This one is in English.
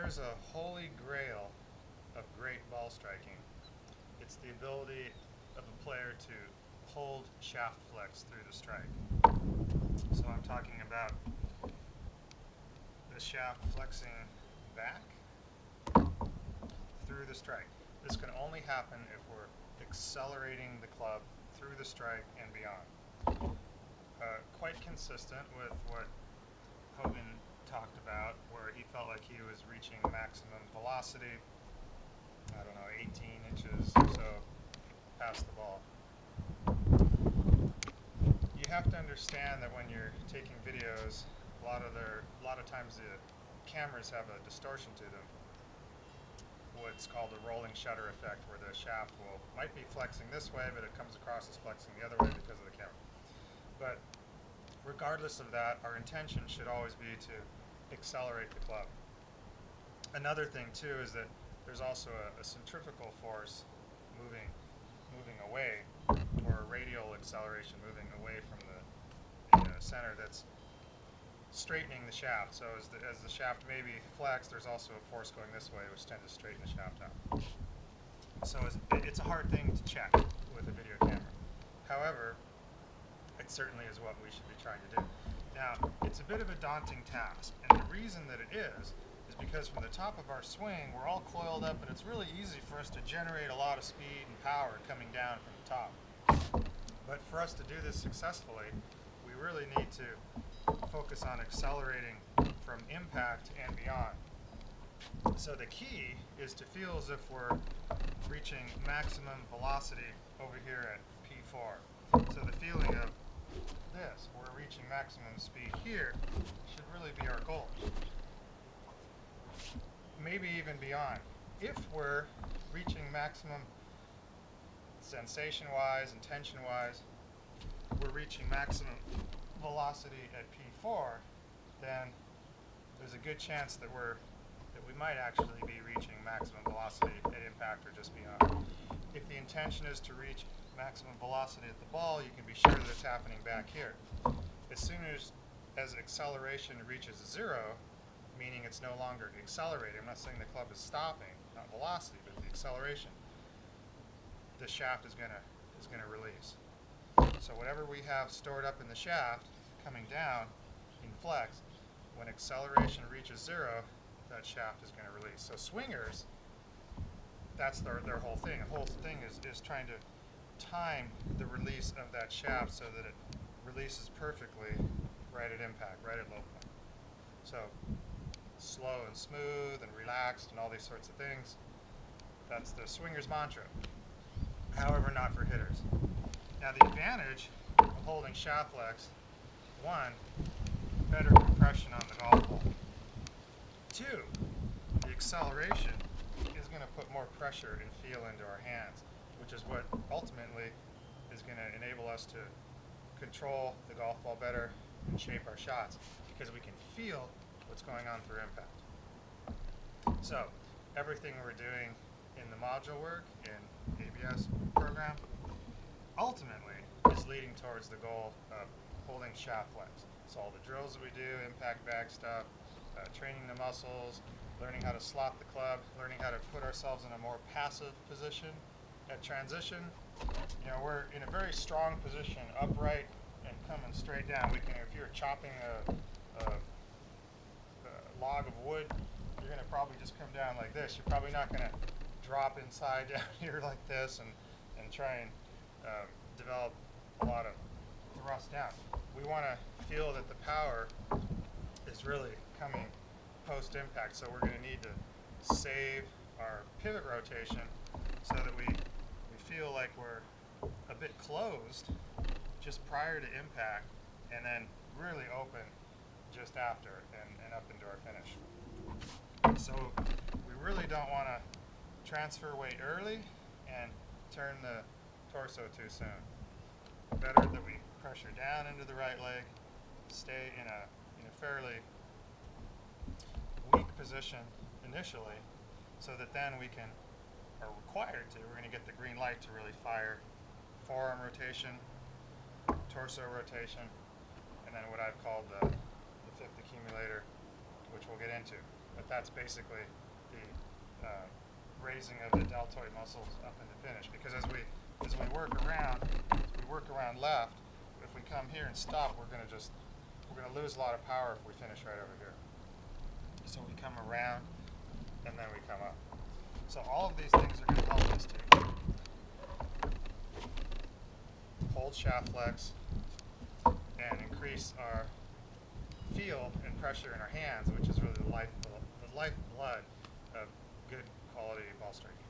there's a holy grail of great ball striking, it's the ability of a player to hold shaft flex through the strike. So I'm talking about the shaft flexing back through the strike. This can only happen if we're accelerating the club through the strike and beyond. Quite consistent with what Hogan talked about, where he felt like he was reaching maximum velocity, I don't know, 18 inches or so past the ball. You have to understand that when you're taking videos, a lot of times the cameras have a distortion to them, what's called a rolling shutter effect, where the shaft might be flexing this way, but it comes across as flexing the other way because of the camera. But regardless of that, our intention should always be to accelerate the club. Another thing too is that there's also a centrifugal force moving away, or a radial acceleration moving away from the center, that's straightening the shaft. So as the shaft may be flexed, there's also a force going this way, which tends to straighten the shaft out. So it's a hard thing to check with a video camera. However, it certainly is what we should be trying to do. Now, it's a bit of a daunting task, and the reason that it is because from the top of our swing, we're all coiled up, and it's really easy for us to generate a lot of speed and power coming down from the top. But for us to do this successfully, we really need to focus on accelerating from impact and beyond. So the key is to feel as if we're reaching maximum velocity over here at P4. So the feeling of this, we're reaching maximum speed here, should really be our goal. Maybe even beyond. If we're reaching maximum sensation-wise and tension-wise, we're reaching maximum velocity at P4, then there's a good chance that we might actually be reaching maximum velocity at impact or just beyond. If the intention is to reach maximum velocity at the ball, you can be sure that it's happening back here. As soon as acceleration reaches zero, meaning it's no longer accelerating, I'm not saying the club is stopping, not velocity, but the acceleration, the shaft is gonna release. So whatever we have stored up in the shaft coming down in flex, when acceleration reaches zero, that shaft is going to release. So swingers, that's their whole thing. The whole thing is trying to time the release of that shaft so that it releases perfectly right at impact, right at low point. So slow and smooth and relaxed and all these sorts of things. That's the swinger's mantra. However, not for hitters. Now the advantage of holding shaft flex, one, better compression on the golf ball. Two, the acceleration is going to put more pressure and feel into our hands, which is what ultimately is going to enable us to control the golf ball better and shape our shots, because we can feel what's going on through impact. So everything we're doing in the module work in ABS program ultimately is leading towards the goal of holding shaft flex. So all the drills that we do, impact bag stuff, training the muscles, learning how to slot the club, learning how to put ourselves in a more passive position at transition. You know, we're in a very strong position, upright and coming straight down. We can, if you're chopping a log of wood, you're going to probably just come down like this. You're probably not going to drop inside down here like this and try and develop a lot of thrust down. We want to feel that the power is really coming post-impact, so we're going to need to save our pivot rotation so that we feel like we're a bit closed just prior to impact, and then really open just after and up into our finish. So we really don't want to transfer weight early and turn the torso too soon. Better that we pressure down into the right leg, stay in a fairly weak position initially, so that then we can, are required to, we're going to get the green light to really fire forearm rotation, torso rotation, and then what I've called the fifth accumulator, which we'll get into. But that's basically the raising of the deltoid muscles up in the finish. Because as we work around left, if we come here and stop, we're gonna lose a lot of power if we finish right over here. So we come around and then we come up. So all of these things are going to help us to hold shaft flex and increase our feel and pressure in our hands, which is really the lifeblood of good quality ball striking.